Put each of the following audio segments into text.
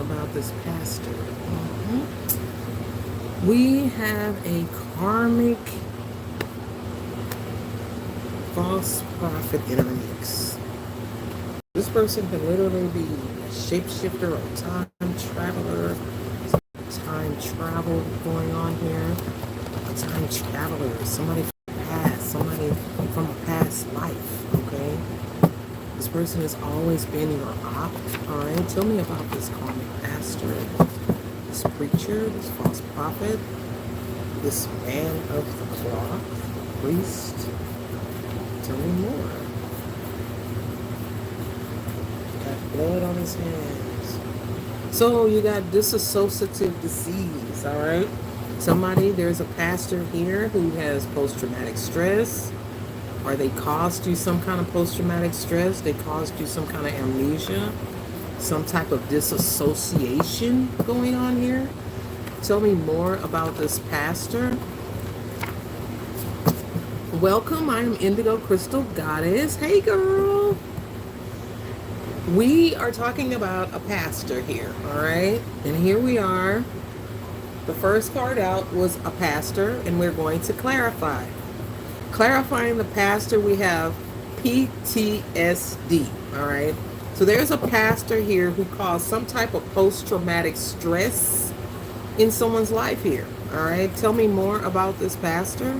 about this pastor. We have a karmic false prophet intermix. This person can literally be a shapeshifter or time traveler. Time travel going on here. A time traveler, somebody from the past, somebody from a past life, okay? This person has always been your op. Alright, tell me about this karmic pastor, this preacher, this false prophet, this man of the cloth, priest. Tell me more. Got blood on his hands. So you got disassociative disease, alright? There's a pastor here who has post-traumatic stress, or they caused you some kind of post-traumatic stress, they caused you some kind of amnesia, some type of disassociation going on here. Tell me more about this pastor. Welcome, I am Indigo Crystal Goddess. Hey girl. We are talking about a pastor here, all right? And here we are. The first card out was a pastor, and we're going to clarify. Clarifying the pastor, we have PTSD, all right? So there's a pastor here who caused some type of post-traumatic stress in someone's life here, all right? Tell me more about this pastor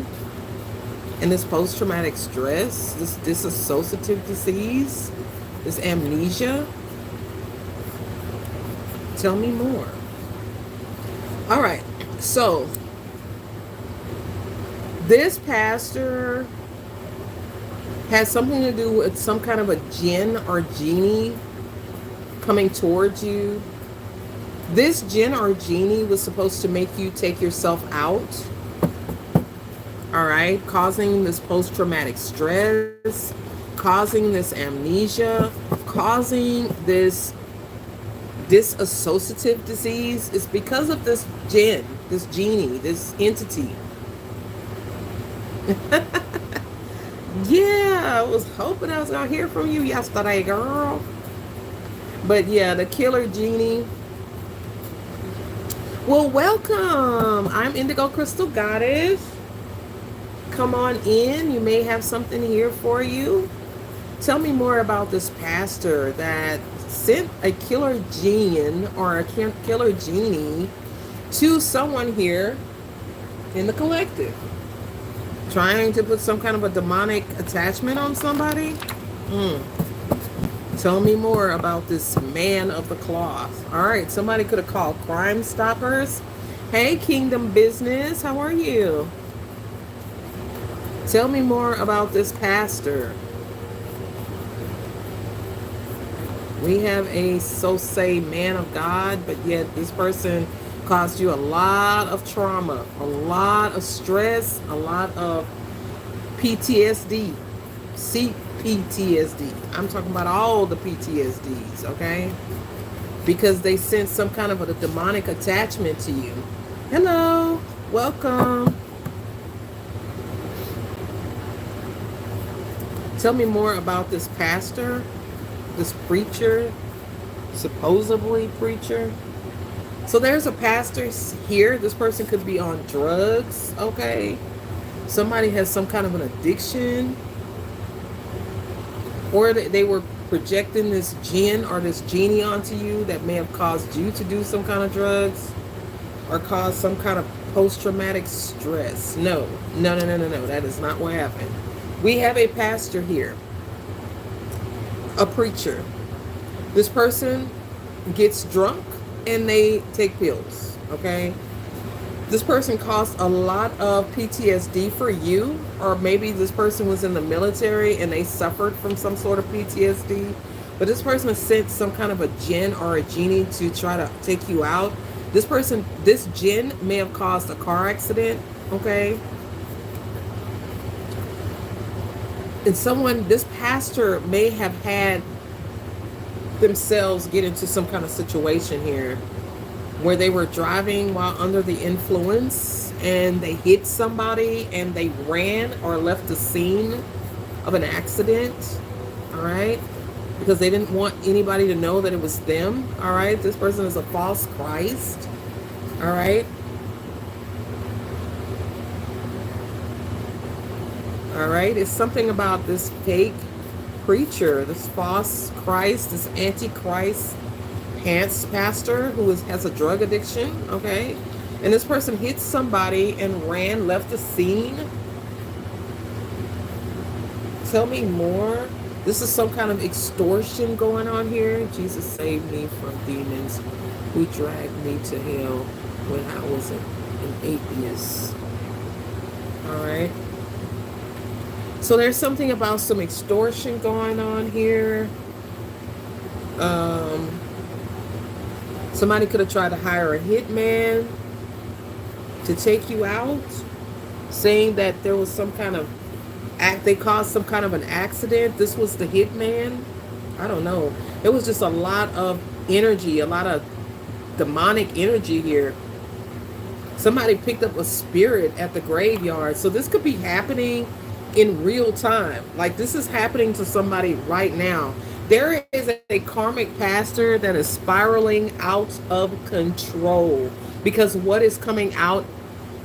and this post-traumatic stress, this dissociative disease, this amnesia. Tell me more. All right, so this pastor has something to do with some kind of a jinn or genie coming towards you. This jinn or genie was supposed to make you take yourself out, all right, causing this post-traumatic stress, causing this amnesia, causing this disassociative disease. Is because of this jinn, this genie, this entity. Yeah, I was hoping I was gonna hear from you yesterday, girl. But yeah, the killer genie. Well, welcome. I'm Indigo Crystal Goddess. Come on in. You may have something here for you. Tell me more about this pastor that sent a killer genie or a killer genie to someone here in the collective, trying to put some kind of a demonic attachment on somebody. Tell me more about this man of the cloth. All right, somebody could have called Crime Stoppers. Hey, Kingdom Business, how are you? Tell me more about this pastor. We have a so-say man of God, but yet this person caused you a lot of trauma, a lot of stress, a lot of PTSD. CPTSD. I'm talking about all the PTSDs, okay? Because they sent some kind of a demonic attachment to you. Hello, welcome. Tell me more about this pastor, this preacher, supposedly preacher. So there's a pastor here. This person could be on drugs, okay? Somebody has some kind of an addiction. Or they were projecting this jinn or this genie onto you that may have caused you to do some kind of drugs or cause some kind of post-traumatic stress. No. That is not what happened. We have a pastor here, a preacher. This person gets drunk and they take pills, okay? This person caused a lot of PTSD for you, or maybe this person was in the military and they suffered from some sort of PTSD. But this person has sent some kind of a jinn or a genie to try to take you out. This jinn may have caused a car accident, okay? And this pastor may have had themselves get into some kind of situation here where they were driving while under the influence and they hit somebody and they ran or left the scene of an accident, all right? because they didn't want anybody to know that it was them. All right, this person is a false Christ. All right, all right. It's something about this fake preacher, this false Christ, this antichrist pants pastor who has a drug addiction. Okay, and this person hit somebody and ran, left the scene. Tell me more. This is some kind of extortion going on here. Jesus saved me from demons who dragged me to hell when I was an atheist. All right. So there's something about some extortion going on here. Um, Somebody could have tried to hire a hitman to take you out, saying that there was some kind of they caused some kind of an accident. This was the hitman. I don't know. It was just a lot of energy, a lot of demonic energy here. Somebody picked up a spirit at the graveyard. So this could be happening in real time. Like this is happening to somebody right now. There is a karmic pastor that is spiraling out of control because what is coming out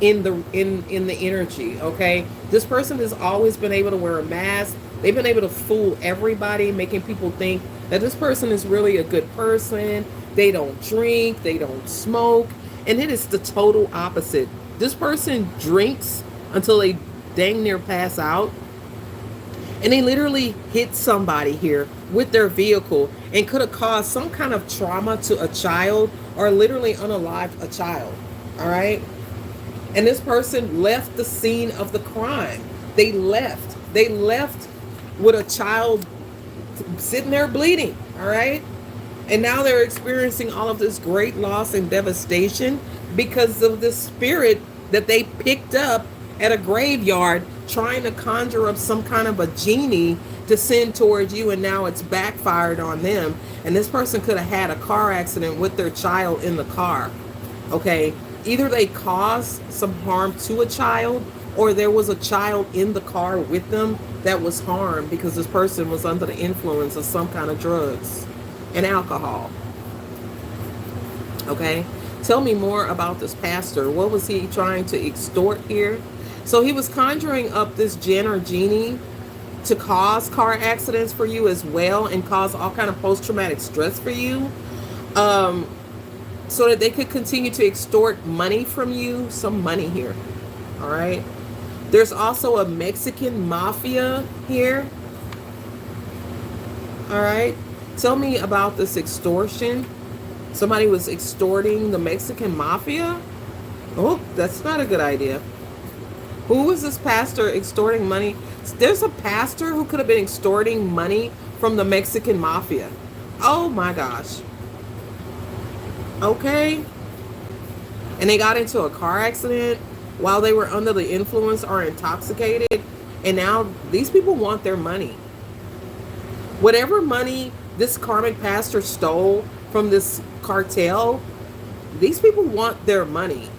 in the energy. Okay, this person has always been able to wear a mask. They've been able to fool everybody, making people think that this person is really a good person. They don't drink, they don't smoke, and it is the total opposite. This person drinks until they dang near pass out, and they literally hit somebody here with their vehicle and could have caused some kind of trauma to a child or literally unalived a child. All right. And this person left the scene of the crime. They left. They left with a child sitting there bleeding. All right. And now they're experiencing all of this great loss and devastation because of the spirit that they picked up at a graveyard trying to conjure up some kind of a genie to send towards you, and now it's backfired on them. And this person could have had a car accident with their child in the car. Okay, either they caused some harm to a child or there was a child in the car with them that was harmed because this person was under the influence of some kind of drugs and alcohol. Okay, tell me more about this pastor. What was he trying to extort here? So he was conjuring up this jinn or genie to cause car accidents for you as well and cause all kind of post-traumatic stress for you, so that they could continue to extort money from you. Some money here. All right. There's also a Mexican mafia here. All right. Tell me about this extortion. Somebody was extorting the Mexican mafia. Oh, that's not a good idea. Who was this pastor extorting money? There's a pastor who could have been extorting money from the Mexican mafia. Oh my gosh. Okay. And they got into a car accident while they were under the influence or intoxicated. And now these people want their money. Whatever money this karmic pastor stole from this cartel, these people want their money.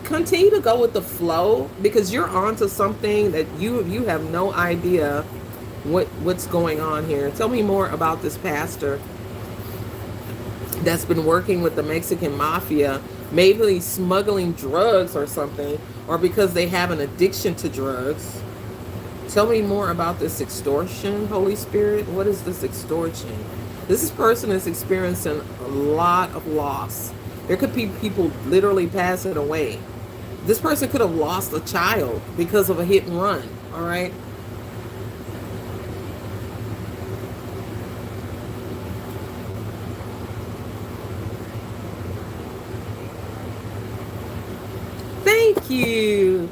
Continue to go with the flow because you're onto something that you have no idea what's going on here. Tell me more about this pastor that's been working with the Mexican mafia, maybe smuggling drugs or something, or because they have an addiction to drugs. Tell me more about this extortion, Holy Spirit. What is this extortion? This person is experiencing a lot of loss. There could be people literally passing away. This person could have lost a child because of a hit and run. All right. Thank you,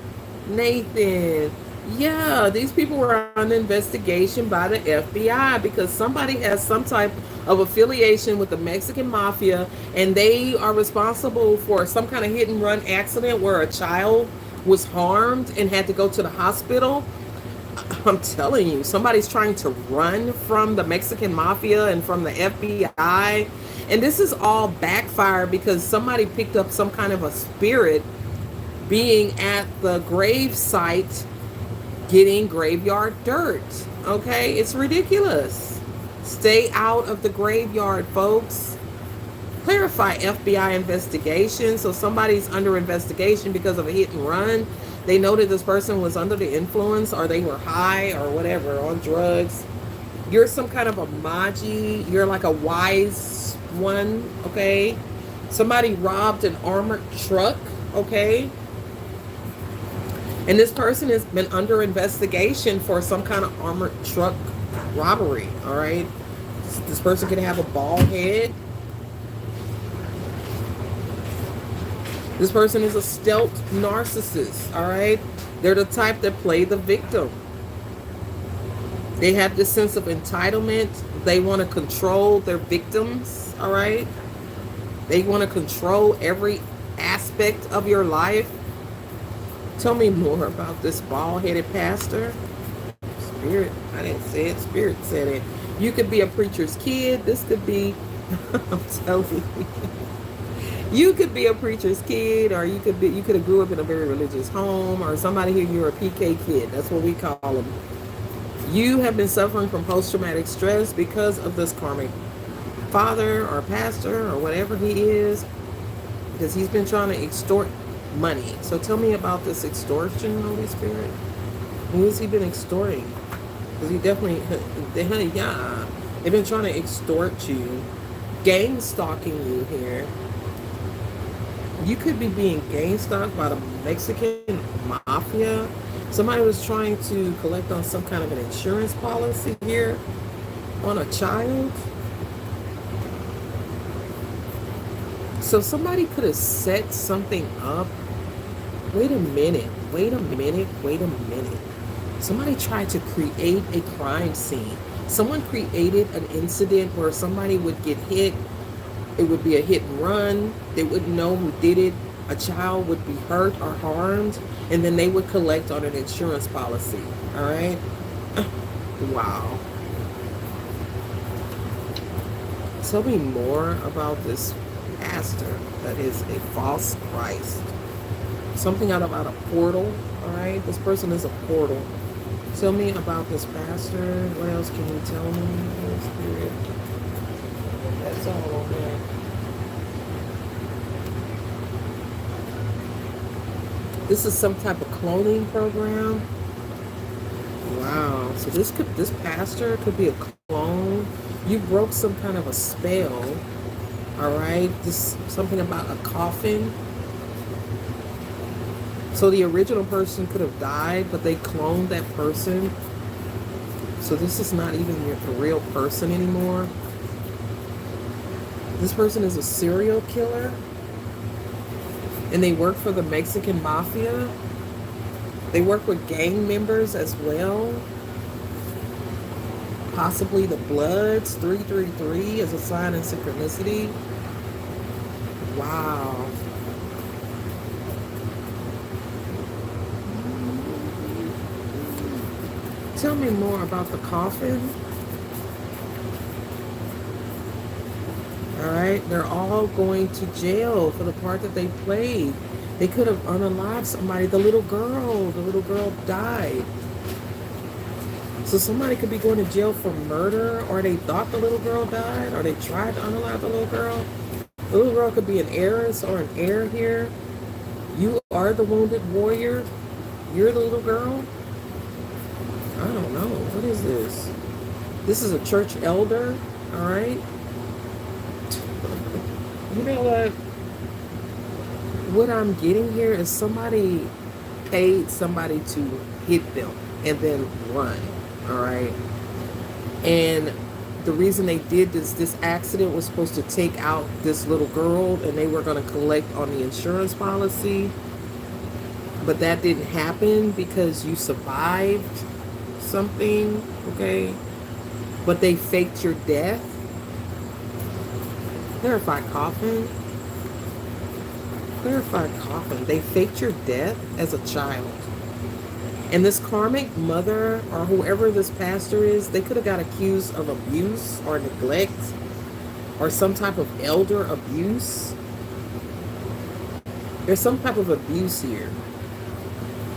Nathan. Yeah, these people were under investigation by the FBI because somebody has some type of affiliation with the Mexican mafia and they are responsible for some kind of hit and run accident where a child was harmed and had to go to the hospital. I'm telling you, somebody's trying to run from the Mexican mafia and from the FBI. And this is all backfired because somebody picked up some kind of a spirit being at the grave site getting graveyard dirt. Okay, it's ridiculous. Stay out of the graveyard, folks. Clarify FBI investigation. So somebody's under investigation because of a hit and run. They know that this person was under the influence, or they were high or whatever on drugs. You're some kind of a magi. You're like a wise one, okay? Somebody robbed an armored truck, okay? And this person has been under investigation for some kind of armored truck robbery, all right? This person can have a bald head. This person is a stealth narcissist, all right? They're the type that play the victim. They have this sense of entitlement. They want to control their victims, all right? They want to control every aspect of your life. Tell me more about this bald-headed pastor. Spirit, I didn't say it. Spirit said it. You could be a preacher's kid. This could be, I'm telling you. You could be a preacher's kid, or you could have grew up in a very religious home, or somebody here, you're a PK kid. That's what we call them. You have been suffering from post-traumatic stress because of this karmic father or pastor or whatever he is, because he's been trying to extort money. So tell me about this extortion, Holy Spirit. Who has he been extorting? Because he definitely, yeah, they've been trying to extort you, gang stalking you here. You could be being gang stalked by the Mexican mafia. Somebody was trying to collect on some kind of an insurance policy here on a child. So somebody could have set something up. Wait a minute. Somebody tried to create a crime scene. Someone created an incident where somebody would get hit. It would be a hit and run. They wouldn't know who did it. A child would be hurt or harmed, and then they would collect on an insurance policy. All right? Wow. Tell me more about this pastor that is a false Christ. Something out about a portal. All right? This person is a portal. Tell me about this pastor. What else can you tell me? Holy Spirit. That's all okay. This is some type of cloning program. Wow. So this pastor could be a clone. You broke some kind of a spell. All right. This something about a coffin. So the original person could have died, but they cloned that person. So this is not even the real person anymore. This person is a serial killer. And they work for the Mexican mafia. They work with gang members as well. Possibly the Bloods. 333 as a sign of synchronicity. Wow. Tell me more about the coffin. All right, they're all going to jail for the part that they played. They could have unalived somebody. The little girl died. So somebody could be going to jail for murder, or they thought the little girl died, or they tried to unalive the little girl. The little girl could be an heiress or an heir here. You are the wounded warrior. You're the little girl. I don't know. What is this? This is a church elder. All right. You know what? What I'm getting here is somebody paid somebody to hit them and then run. All right. And the reason they did this accident was supposed to take out this little girl, and they were going to collect on the insurance policy. But that didn't happen because you survived something, okay? But they faked your death. Clarified coffin. Clarified coffin. They faked your death as a child. And this karmic mother or whoever this pastor is, they could have got accused of abuse or neglect or some type of elder abuse. There's some type of abuse here.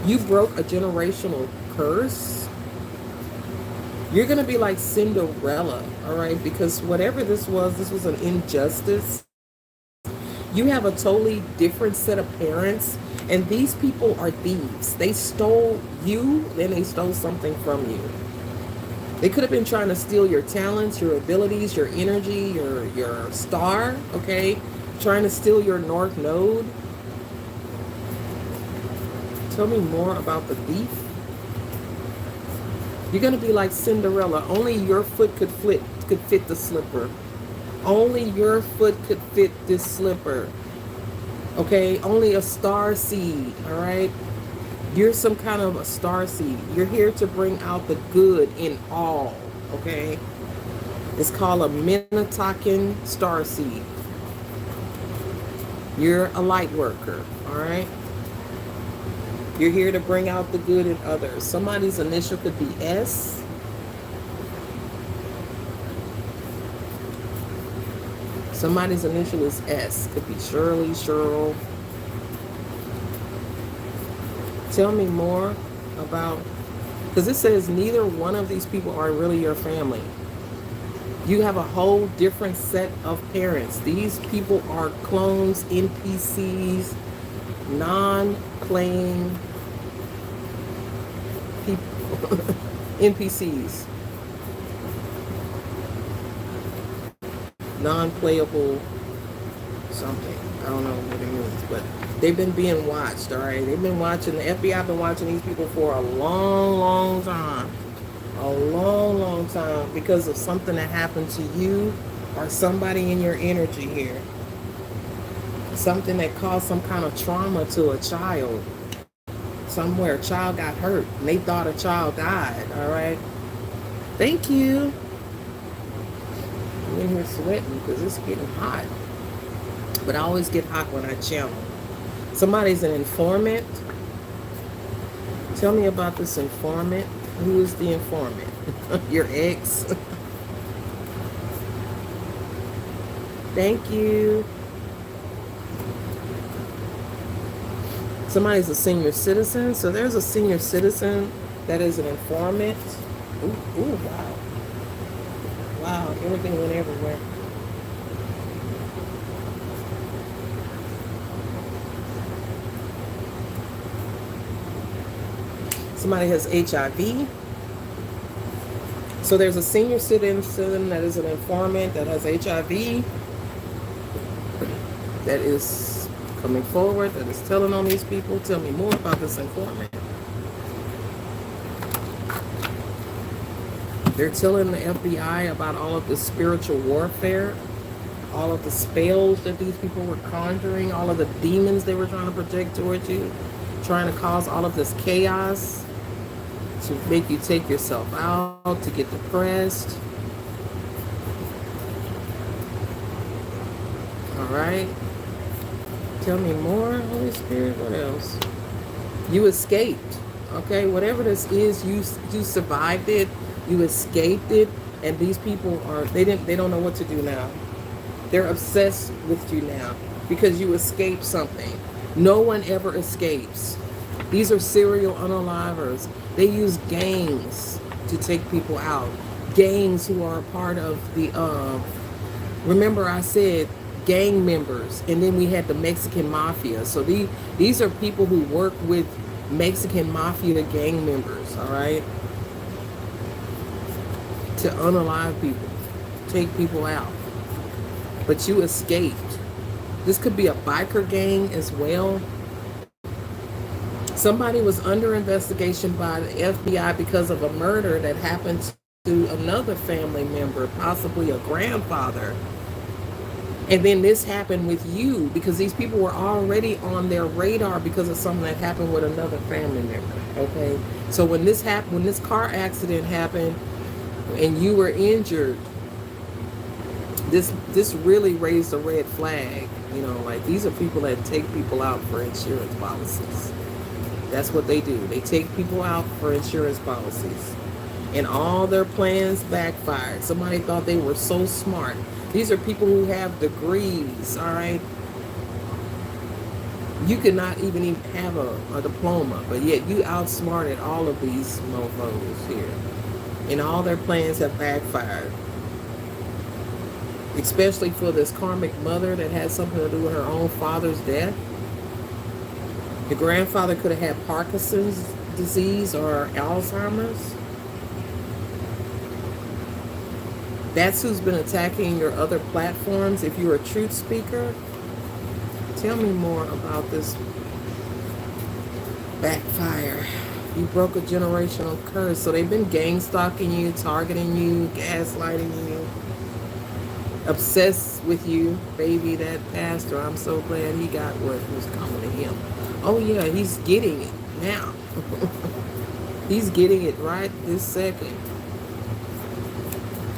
You broke a generational curse. You're going to be like Cinderella, all right? Because whatever this was an injustice. You have a totally different set of parents, and these people are thieves. They stole you, then they stole something from you. They could have been trying to steal your talents, your abilities, your energy, your star, okay? Trying to steal your north node. Tell me more about the thief. You're gonna be like Cinderella. Only your foot could fit the slipper. Only your foot could fit this slipper. Okay? Only a star seed, all right? You're some kind of a star seed. You're here to bring out the good in all, okay? It's called a Minnetonkan star seed. You're a light worker, all right? You're here to bring out the good in others. Somebody's initial could be S. Somebody's initial is S. Could be Shirley, Cheryl. Tell me more about, because it says neither one of these people are really your family. You have a whole different set of parents. These people are clones, NPCs, non-playing people. NPCs. Non-playable something. I don't know what it means, but they've been being watched, all right? They've been watching, the FBI been watching these people for a long, long time. A long, long time because of something that happened to you or somebody in your energy here. Something that caused some kind of trauma to a child. Somewhere a child got hurt and they thought a child died, all right? Thank you. I'm in here sweating because it's getting hot. But I always get hot when I channel. Somebody's an informant. Tell me about this informant. Who is the informant? Your ex? Thank you. Somebody's a senior citizen. So there's a senior citizen that is an informant. Ooh, wow. Wow, everything went everywhere. Somebody has HIV. So there's a senior citizen that is an informant that has HIV, that is coming forward, that is telling on these people. Tell me more about this informant. They're telling the FBI about all of the spiritual warfare, all of the spells that these people were conjuring, all of the demons they were trying to project towards you, trying to cause all of this chaos, to make you take yourself out, to get depressed. All right. Tell me more, Holy Spirit. What else? You escaped. Okay, whatever this is, you survived it. You escaped it, and these people they don't know what to do now. They're obsessed with you now because you escaped something. No one ever escapes. These are serial unalivers. They use gangs to take people out. Gangs who are a part of the, remember I said gang members, and then we had the Mexican mafia. So these are people who work with Mexican mafia gang members, all right? To unalive people, take people out. But you escaped. This could be a biker gang as well. Somebody was under investigation by the FBI because of a murder that happened to another family member, possibly a grandfather. And then this happened with you because these people were already on their radar because of something that happened with another family member. Okay? So when this car accident happened and you were injured, this really raised a red flag. You know, like these are people that take people out for insurance policies. That's what they do. They take people out for insurance policies. And all their plans backfired. Somebody thought they were so smart. These are people who have degrees, all right? You could not even have a diploma, but yet you outsmarted all of these mofos here. And all their plans have backfired. Especially for this karmic mother that had something to do with her own father's death. The grandfather could have had Parkinson's disease or Alzheimer's. That's who's been attacking your other platforms. If you're a truth speaker, tell me more about this backfire. You broke a generational curse. So they've been gang stalking you, targeting you, gaslighting you, obsessed with you. Baby, that pastor, I'm so glad he got what was coming to him. Oh yeah, he's getting it now. He's getting it right this second.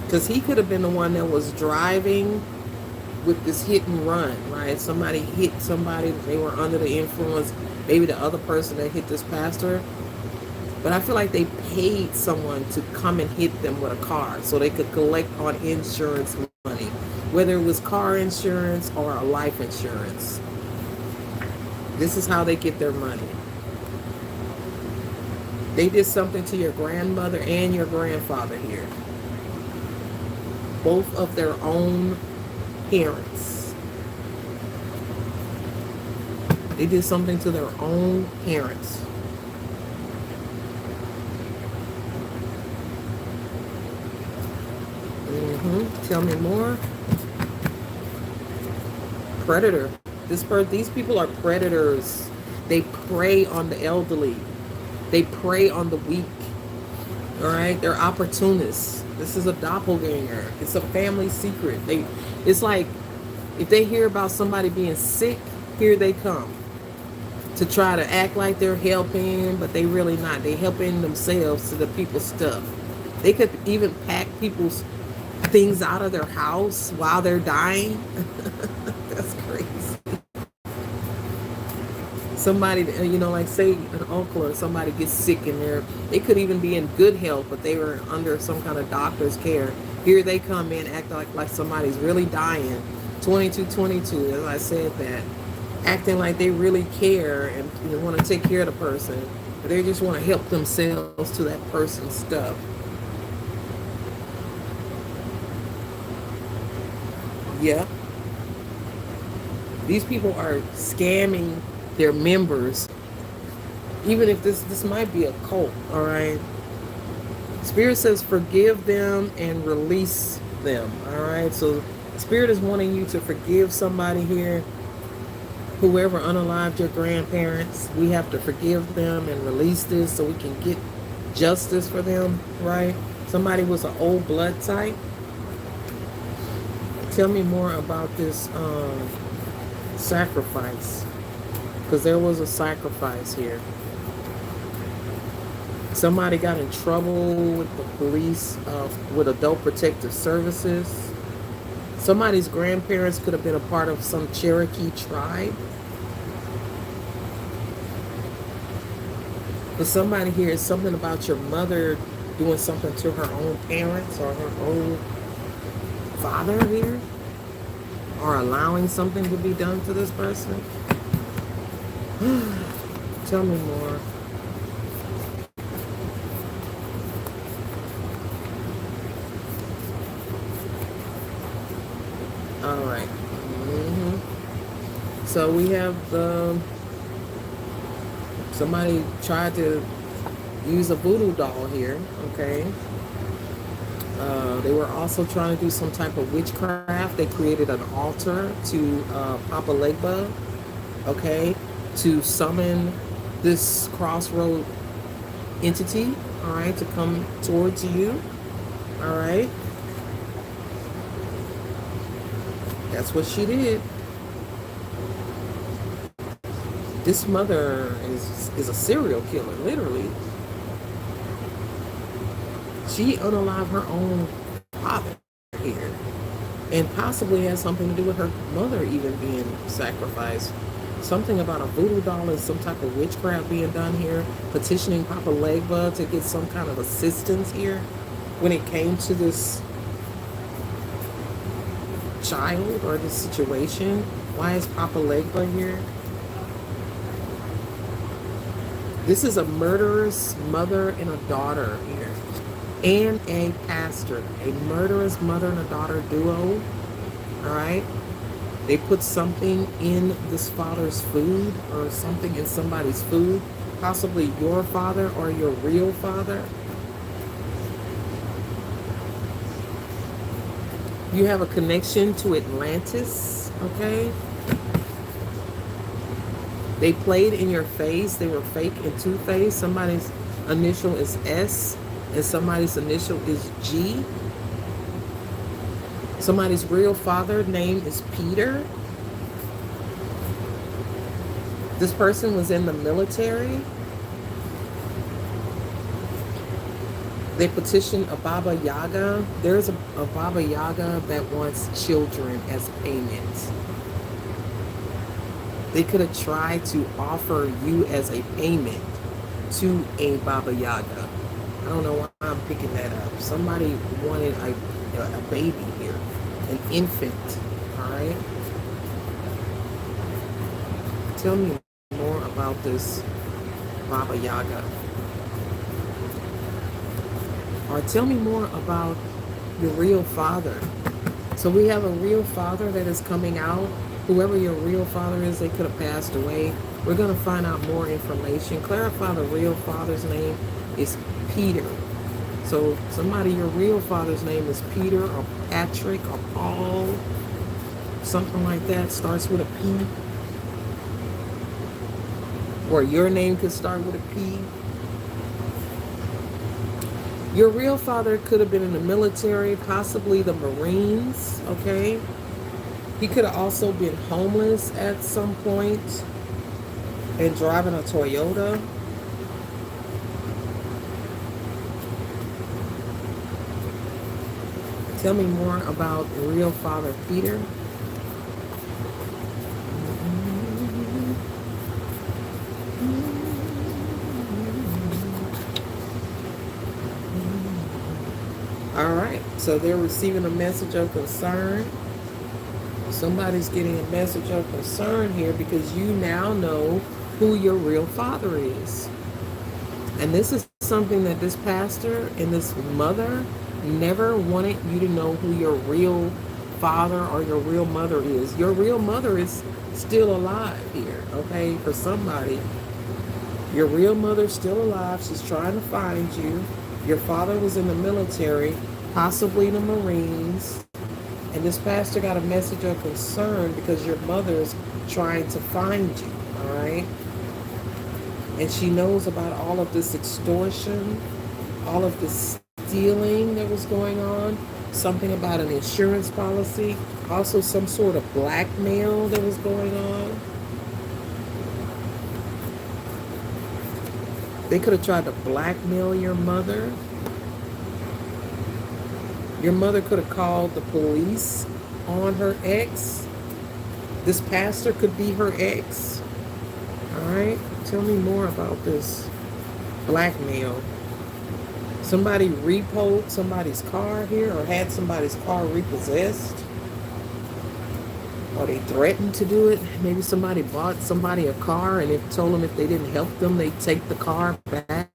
Because he could have been the one that was driving with this hit and run, right? Somebody hit somebody, they were under the influence, maybe the other person that hit this pastor. But I feel like they paid someone to come and hit them with a car so they could collect on insurance money, whether it was car insurance or a life insurance. This is how they get their money. They did something to your grandmother and your grandfather here. Both of their own parents. They did something to their own parents. Tell me more. Predator. These people are predators. They prey on the elderly. They prey on the weak. All right, they're opportunists. This is a doppelganger. It's a family secret. It's like if they hear about somebody being sick, here they come to try to act like they're helping, but they really not. They helping themselves to the people's stuff. They could even pack people's things out of their house while they're dying. That's crazy. Somebody, like say an uncle or somebody gets sick in there, they could even be in good health, but they were under some kind of doctor's care. Here they come in, act like somebody's really dying. 2222, as I said that. Acting like they really care and want to take care of the person, but they just want to help themselves to that person's stuff. Yeah. These people are scamming their members. Even if this might be a cult, all right? Spirit says forgive them and release them, all right? So Spirit is wanting you to forgive somebody here. Whoever unalived your grandparents, we have to forgive them and release this so we can get justice for them, right? Somebody was an old blood type. Tell me more about this sacrifice, because there was a sacrifice here. Somebody got in trouble with the police, with Adult Protective Services. Somebody's grandparents could have been a part of some Cherokee tribe. But somebody here is something about your mother doing something to her own parents or her own father here, or allowing something to be done to this person. Tell me more. All right. So we have somebody tried to use a voodoo doll here. Okay. They were also trying to do some type of witchcraft. They created an altar to Papa Legba, okay, to summon this crossroad entity, all right, to come towards you, all right. That's what she did. This mother is a serial killer, literally. She unalived her own father here, and possibly has something to do with her mother even being sacrificed. Something about a voodoo doll and some type of witchcraft being done here, petitioning Papa Legba to get some kind of assistance here when it came to this child or this situation. Why is Papa Legba here? This is a murderous mother and a daughter here. and a pastor, a murderous mother and a daughter duo. All right. They put something in this father's food or something in somebody's food, possibly your father or your real father. You have a connection to Atlantis, okay? They played in your face. They were fake and two-faced. Somebody's initial is S and somebody's initial is G. Somebody's real father name is Peter. This person was in the military. They petitioned a Baba Yaga. There's a Baba Yaga that wants children as payment. They could have tried to offer you as a payment to a Baba Yaga. I don't know why I'm picking that up. Somebody wanted a baby here, an infant, all right? Tell me more about this Baba Yaga. Or tell me more about your real father. So we have a real father that is coming out. Whoever your real father is, they could have passed away. We're going to find out more information. Clarify the real father's name is Peter. So somebody, your real father's name is Peter or Patrick or Paul, something like that, starts with a P. Or your name could start with a P. Your real father could have been in the military, possibly the Marines, okay? He could have also been homeless at some point and driving a Toyota. Tell me more about real father Peter. All right, so they're receiving a message of concern. Somebody's getting a message of concern here because you now know who your real father is. And this is something that this pastor and this mother never wanted you to know who your real father or your real mother is. Your real mother is still alive here, okay? For somebody, your real mother's still alive. She's trying to find you. Your father was in the military, possibly the Marines. And this pastor got a message of concern because your mother is trying to find you, all right? And she knows about all of this extortion, all of this stealing that was going on, something about an insurance policy, also some sort of blackmail that was going on. They could have tried to blackmail your mother. Your mother could have called the police on her ex. This pastor could be her ex. All right? Tell me more about this blackmail. Somebody repoed somebody's car here or had somebody's car repossessed. Or they threatened to do it. Maybe somebody bought somebody a car and they told them if they didn't help them, they'd take the car back.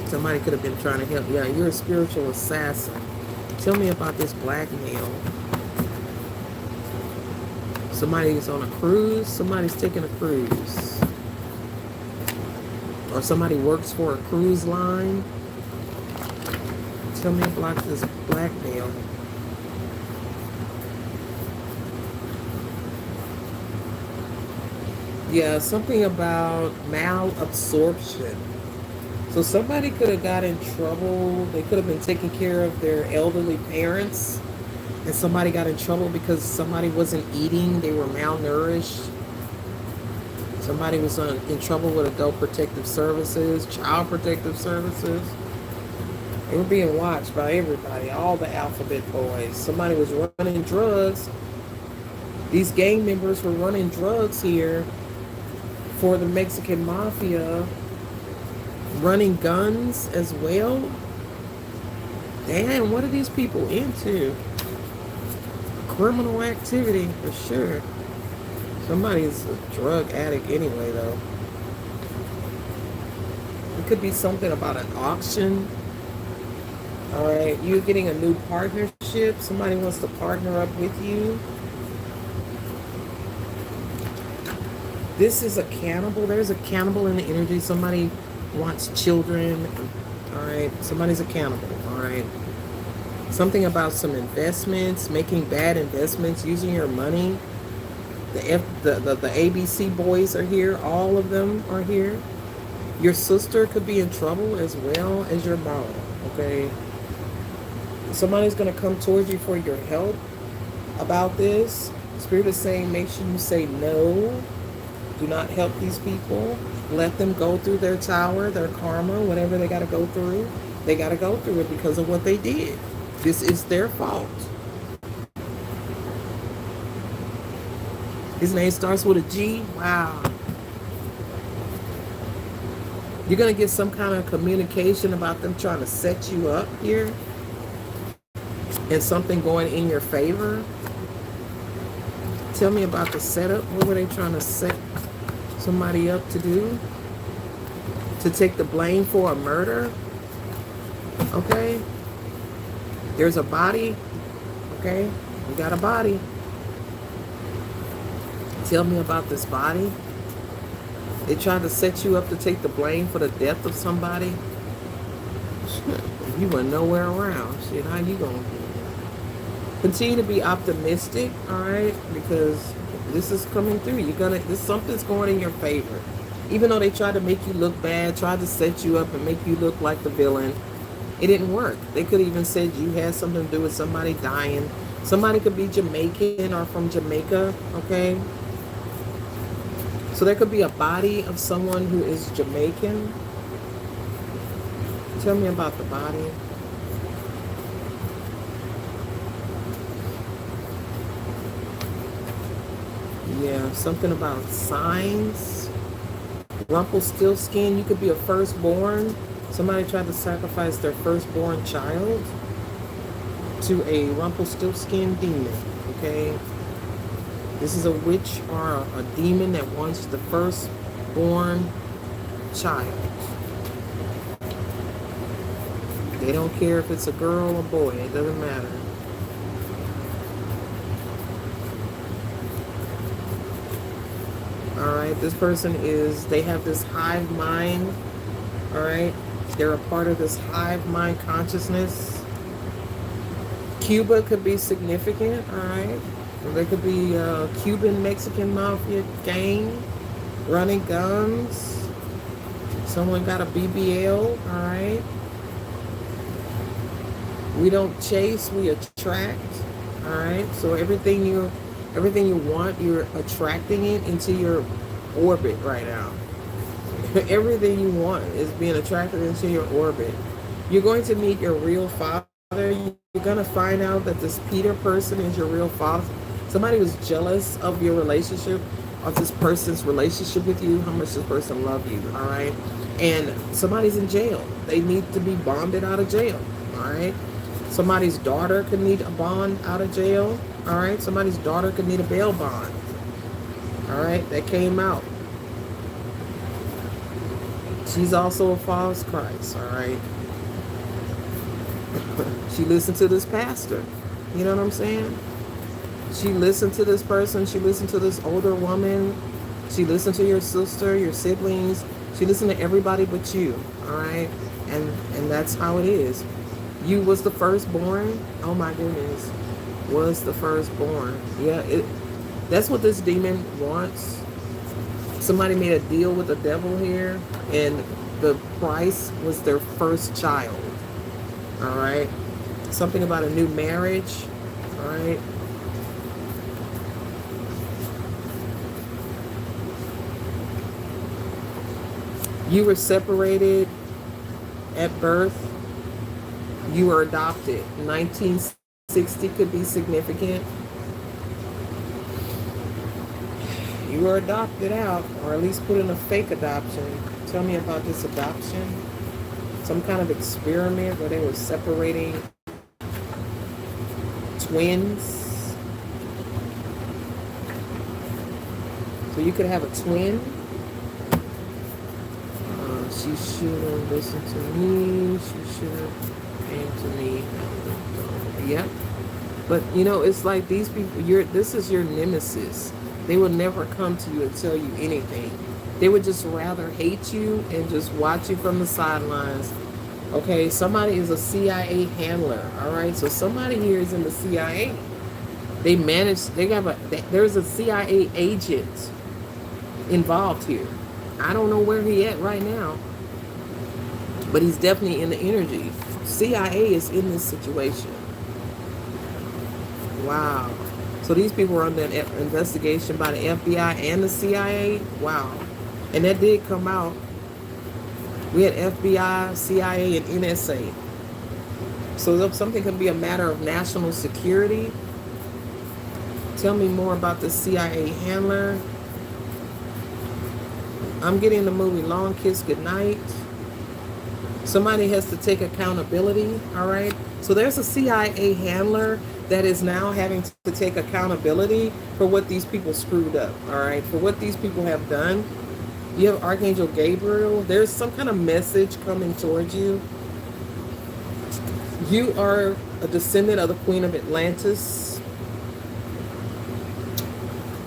Somebody could have been trying to help. Yeah, you're a spiritual assassin. Tell me about this blackmail. Somebody's on a cruise. Somebody's taking a cruise. Or somebody works for a cruise line. Tell me about this blackmail. Yeah, something about malabsorption. So somebody could have got in trouble. They could have been taking care of their elderly parents. And somebody got in trouble because somebody wasn't eating. They were malnourished. Somebody was in trouble with adult protective services, child protective services. They were being watched by everybody, all the alphabet boys. Somebody was running drugs. These gang members were running drugs here for the Mexican mafia, running guns as well. Damn, what are these people into? Criminal activity for sure. Somebody's a drug addict anyway, though. It could be something about an auction. All right, you're getting a new partnership. Somebody wants to partner up with you. This is a cannibal. There's a cannibal in the energy. Somebody wants children. All right, somebody's a cannibal. All right, something about some investments, making bad investments, using your money. The ABC boys are here. All of them are here. Your sister could be in trouble as well as your mom. Okay, somebody's going to come towards you for your help about this. Spirit is saying make sure you say no. Do not help these people. Let them go through their tower, their karma, whatever they got to go through. They got to go through it because of what they did. This is their fault. His name starts with a G. Wow. You're going to get some kind of communication about them trying to set you up here. And something going in your favor. Tell me about the setup. What were they trying to set somebody up to do? To take the blame for a murder? Okay. There's a body. Okay. You got a body. Tell me about this body. They tried to set you up to take the blame for the death of somebody. You were nowhere around. Shit, how you gonna do? Continue to be optimistic, all right, because this is coming through. Something's going in your favor. Even though they tried to make you look bad, tried to set you up and make you look like the villain, it didn't work. They could have even said you had something to do with somebody dying. Somebody could be Jamaican or from Jamaica, okay? So there could be a body of someone who is Jamaican. Tell me about the body. Yeah, something about signs. Rumpelstiltskin, you could be a firstborn. Somebody tried to sacrifice their firstborn child to a Rumpelstiltskin demon, okay? This is a witch or a demon that wants the firstborn child. They don't care if it's a girl or boy, it doesn't matter. Alright, this person they have this hive mind. Alright, they're a part of this hive mind consciousness. Cuba could be significant, alright. There could be a Cuban Mexican mafia gang running guns. Someone got a BBL, alright. We don't chase, we attract. Alright, so everything you want, you're attracting it into your orbit right now. Everything you want is being attracted into your orbit. You're going to meet your real father. You're going to find out that this Peter person is your real father. Somebody was jealous of your relationship, of this person's relationship with you, how much this person loved you, all right? And somebody's in jail. They need to be bonded out of jail, all right? Somebody's daughter could need a bond out of jail. All right, somebody's daughter could need a bail bond. All right, that came out. She's also a false Christ. All right. She listened to this pastor. You know what I'm saying? She listened to this person. She listened to this older woman. She listened to your sister, your siblings. She listened to everybody but you. All right, and that's how it is. You was the firstborn. Oh my goodness. Was the firstborn. Yeah, that's what this demon wants. Somebody made a deal with the devil here, and the price was their first child. All right. Something about a new marriage. All right. You were separated at birth. You were adopted. 1960 could be significant. You were adopted out, or at least put in a fake adoption. Tell me about this adoption. Some kind of experiment where they were separating twins. So you could have a twin. She She should have listened to me. She should have came to me. Yep. But it's like these people. This is your nemesis. They will never come to you and tell you anything. They would just rather hate you and just watch you from the sidelines. Okay, somebody is a CIA handler. All right, so somebody here is in the CIA. They manage. There's a CIA agent involved here. I don't know where he at right now, but he's definitely in the energy. CIA is in this situation. Wow. So these were under an investigation by the FBI and the CIA. Wow. And that did come out. We had FBI, CIA, and NSA. So something can be a matter of national security. Tell me more about the CIA handler. I'm getting the movie Long Kiss Goodnight. Somebody has to take accountability, all right? So there's a CIA handler that is now having to take accountability for what these people screwed up, all right? For what these people have done. You have Archangel Gabriel. There's some kind of message coming towards you. You are a descendant of the Queen of Atlantis.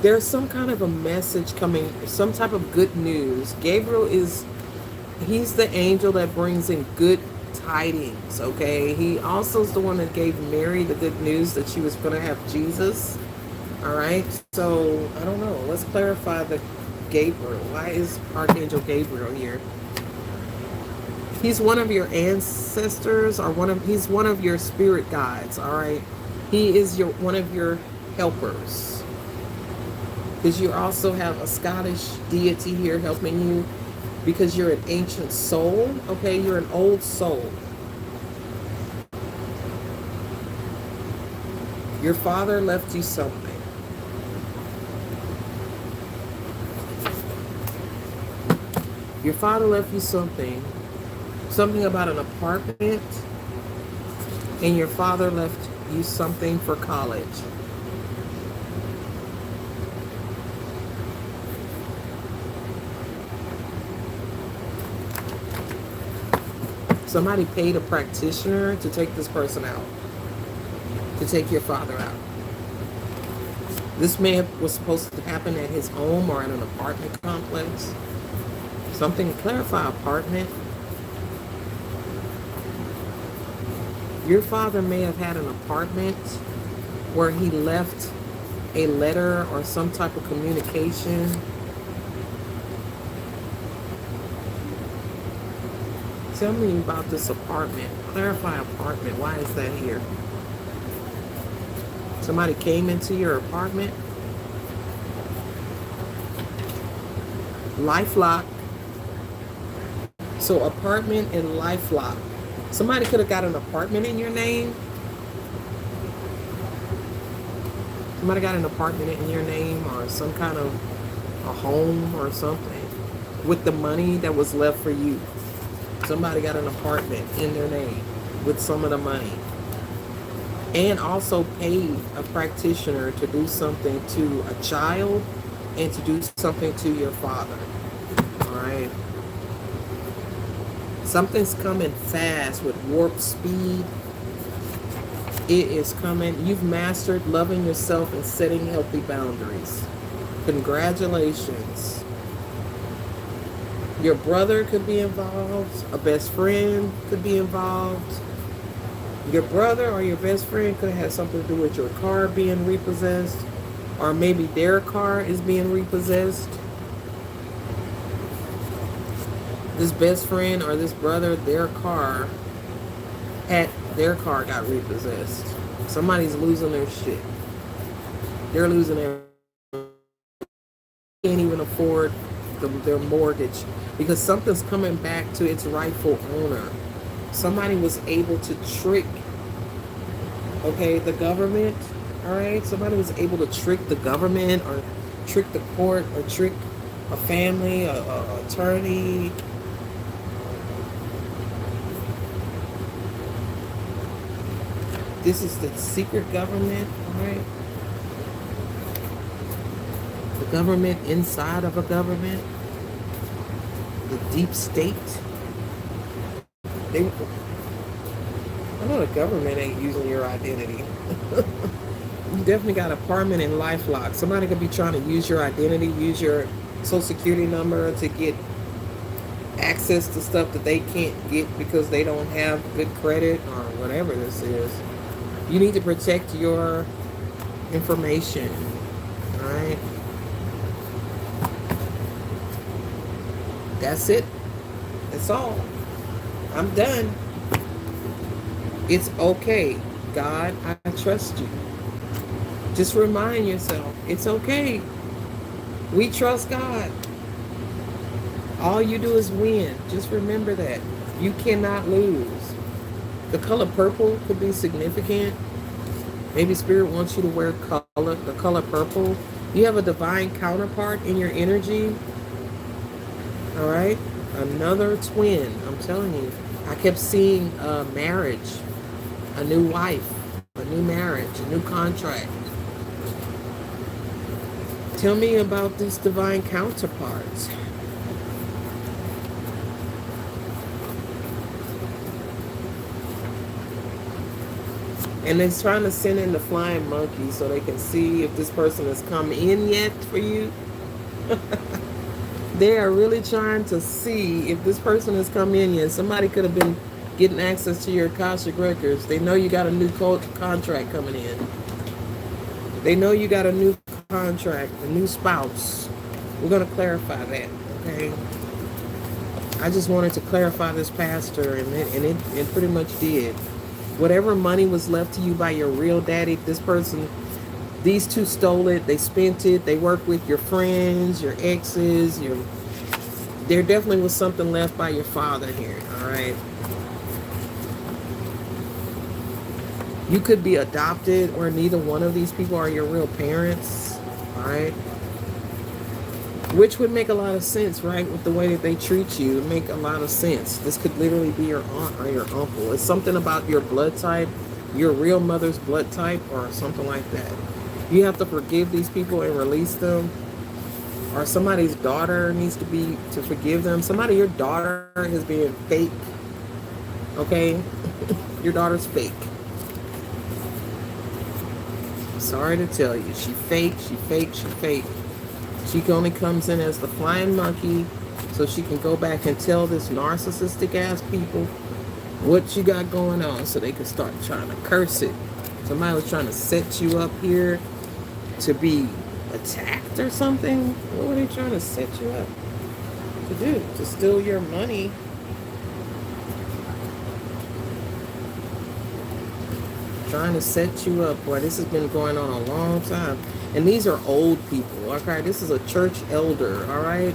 There's some kind of a message coming, some type of good news. Gabriel he's the angel that brings in good tidings, okay? He also is the one that gave Mary the good news that she was going to have Jesus, all right? So, I don't know. Let's clarify the Gabriel. Why is Archangel Gabriel here? He's one of your ancestors, or he's one of your spirit guides, all right? He is one of your helpers. Because you also have a Scottish deity here helping you, because you're an ancient soul, okay? You're an old soul. Your father left you something. Your father left you something about an apartment, and your father left you something for college. Somebody paid a practitioner to take this person out, to take your father out. This man was supposed to happen at his home or at an apartment complex. Something, clarify apartment. Your father may have had an apartment where he left a letter or some type of communication. Tell me about this apartment. Clarify apartment. Why is that here? Somebody came into your apartment. Lifelock. So apartment and lifelock. Somebody could have got an apartment in your name. Somebody got an apartment in your name, or some kind of a home or something with the money that was left for you. Somebody got an apartment in their name with some of the money. And also paid a practitioner to do something to a child and to do something to your father. All right. Something's coming fast with warp speed. It is coming. You've mastered loving yourself and setting healthy boundaries. Congratulations. Your brother could be involved. A best friend could be involved. Your brother or your best friend could have something to do with your car being repossessed. Or maybe their car is being repossessed. This best friend or this brother, their car got repossessed. Somebody's losing their shit. They're losing their, can't even afford their mortgage because something's coming back to its rightful owner. Somebody was able to trick, the government. All right, somebody was able to trick the government or trick the court or trick a family, a attorney. This is the secret government, all right? The government inside of a government. The deep state. They, I know the government ain't using your identity. You definitely got a permanent LifeLock. Somebody could be trying to use your identity, use your social security number to get access to stuff that they can't get because they don't have good credit or whatever this is. You need to protect your information. All right. That's it. That's all. I'm done. It's okay. God, I trust you. Just remind yourself, it's okay. We trust God. All you do is win. Just remember that. You cannot lose. The color purple could be significant. Maybe Spirit wants you to wear the color purple. You have a divine counterpart in your energy. All right? Another twin. I'm telling you. I kept seeing a marriage, a new wife, a new marriage, a new contract. Tell me about this divine counterpart. And they're trying to send in the flying monkey so they can see if this person has come in yet for you. They are really trying to see if this person has come in yet. Somebody could have been getting access to your Akashic records. They know you got a new contract coming in. They know you got a new contract, a new spouse. We're going to clarify that, okay? I just wanted to clarify this pastor, and it pretty much did. Whatever money was left to you by your real daddy, this person, these two stole it, they spent it, they work with your friends, your exes, there definitely was something left by your father here, all right? You could be adopted, or neither one of these people are your real parents, all right? Which would make a lot of sense, right? With the way that they treat you, it would make a lot of sense. This could literally be your aunt or your uncle. It's something about your blood type, your real mother's blood type, or something like that. You have to forgive these people and release them. Or somebody's daughter needs to forgive them. Your daughter is being fake. Okay? Your daughter's fake. Sorry to tell you. She fake. She only comes in as the flying monkey so she can go back and tell this narcissistic ass people what you got going on so they can start trying to curse it. Somebody was trying to set you up here to be attacked or something. What were they trying to set you up to do? To steal your money? Trying to set you up. Boy, this has been going on a long time. And these are old people, okay? This is a church elder, all right?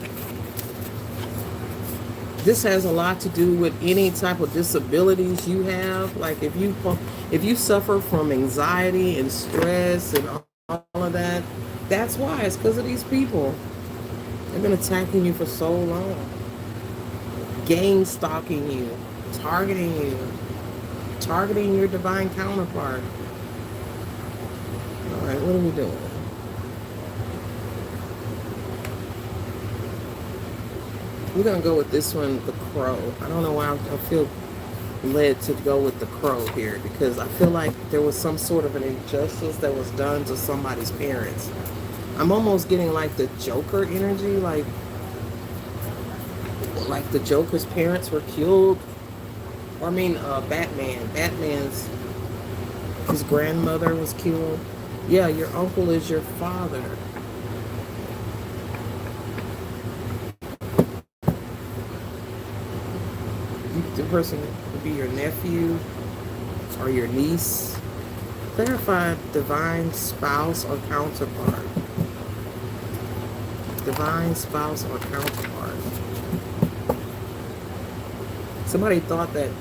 This has a lot to do with any type of disabilities you have. Like if you suffer from anxiety and stress and all of that, that's why. It's because of these people. They've been attacking you for so long. Gang stalking you, targeting your divine counterpart. All right, what are we doing? We're going to go with this one, the crow. I don't know why I feel led to go with the crow here, because I feel like there was some sort of an injustice that was done to somebody's parents. I'm almost getting like the Joker energy, like the Joker's parents were killed. Or I mean, his grandmother was killed. Yeah, your uncle is your father. The person could be your nephew or your niece. Clarify divine spouse or counterpart. Divine spouse or counterpart. Somebody thought that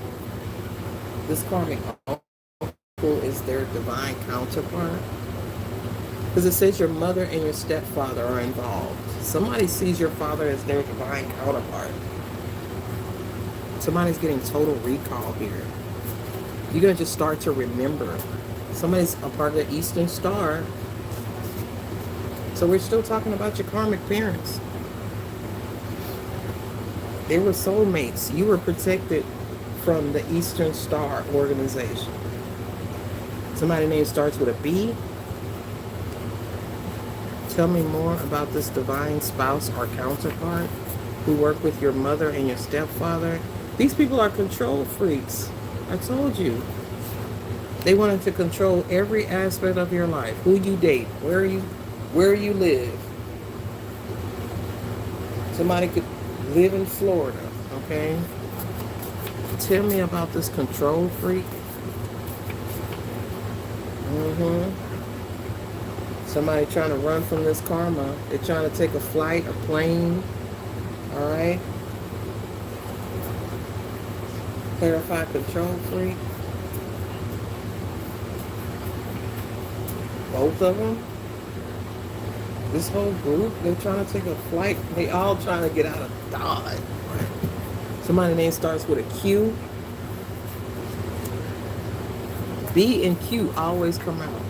this karmic uncle is their divine counterpart. Because it says your mother and your stepfather are involved. Somebody sees your father as their divine counterpart. Somebody's getting total recall here. You're going to just start to remember. Somebody's a part of the Eastern Star. So we're still talking about your karmic parents. They were soulmates. You were protected from the Eastern Star Organization. Somebody's name starts with a B. Tell me more about this divine spouse or counterpart who work with your mother and your stepfather. These people are control freaks. I told you. They wanted to control every aspect of your life. Who you date, where you live. Somebody could live in Florida, okay? Tell me about this control freak. Somebody trying to run from this karma. They're trying to take a flight, a plane. All right. Clarified control freak. Both of them. This whole group, they're trying to take a flight. They all trying to get out of Dodge. Right? Somebody's name starts with a Q. B and Q always come out.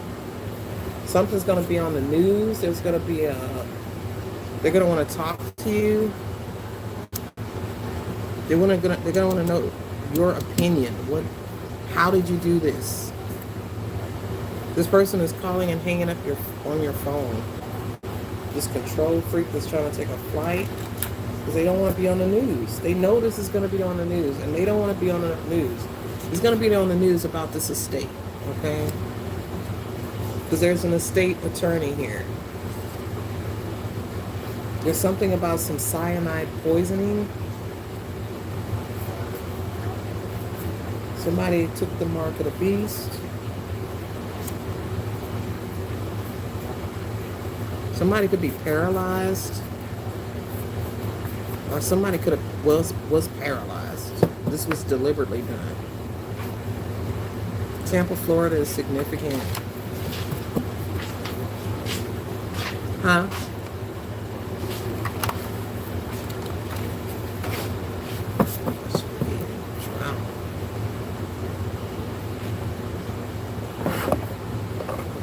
Something's going to be on the news. There's going to be they're going to want to talk to you. They're going to want to know your opinion. How did you do this? This person is calling and hanging up on your phone. This control freak that's trying to take a flight because they don't want to be on the news. They know this is going to be on the news, and they don't want to be on the news. It's going to be on the news about this estate, okay? Because there's an estate attorney here. There's something about some cyanide poisoning. Somebody took the mark of the beast. Somebody could be paralyzed. Or somebody could have was paralyzed. This was deliberately done. Tampa, Florida is significant. Huh?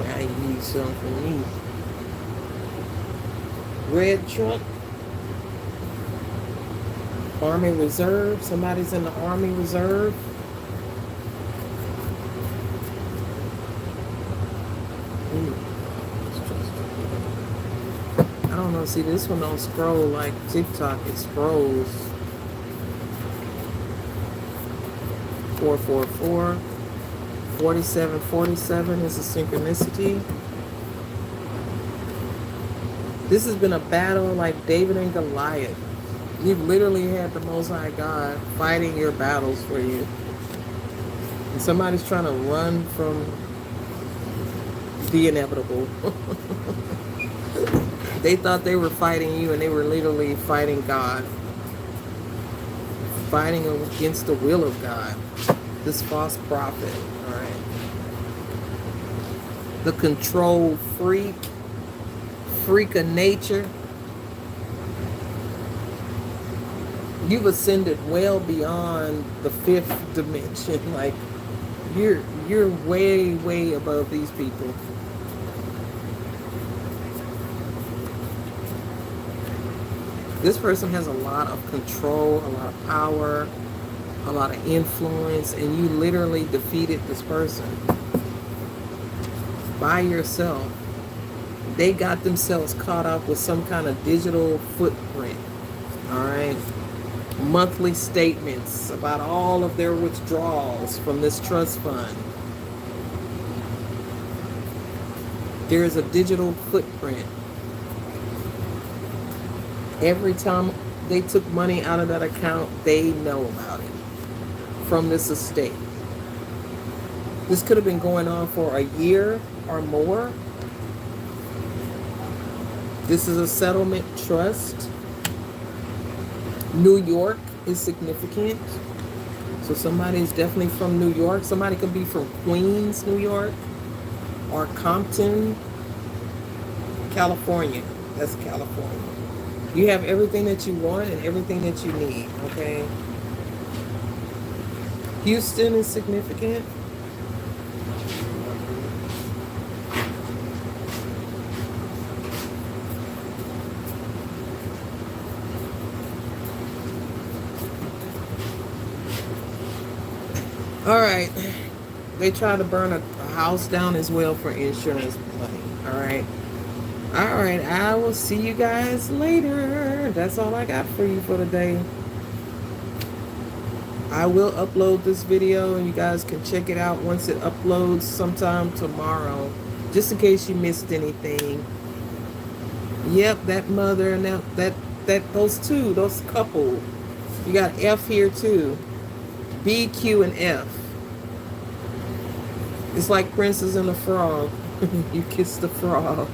Now you need something from me. Red truck. Army Reserve. Somebody's in the Army Reserve. I don't know. See, this one don't scroll like TikTok. It scrolls. 444. 4747 is a synchronicity. This has been a battle like David and Goliath. You've literally had the Most High God fighting your battles for you. And somebody's trying to run from the inevitable. They thought they were fighting you, and they were literally fighting God. Fighting against the will of God. This false prophet. All right. The control freak. Freak of nature. You've ascended well beyond the fifth dimension. Like you're way above these people. This person has a lot of control, a lot of power, a lot of influence, and you literally defeated this person by yourself. They got themselves caught up with some kind of digital footprint. All right. Monthly statements about all of their withdrawals from this trust fund. There is a digital footprint. Every time they took money out of that account, they know about it from this estate. This could have been going on for a year or more. This is a settlement trust. New York is significant. So somebody is definitely from New York. Somebody could be from Queens, New York, or Compton, California. That's California. You have everything that you want and everything that you need, okay? Houston is significant. All right. They tried to burn a house down as well for insurance money. All right. All right. I will see you guys later. That's all I got for you for today. I will upload this video and you guys can check it out once it uploads sometime tomorrow. Just in case you missed anything. Yep, that mother and that those couple. You got F here too. B, Q, and F. It's like Princess and the Frog. You kiss the frog.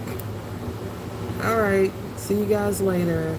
All right. See you guys later.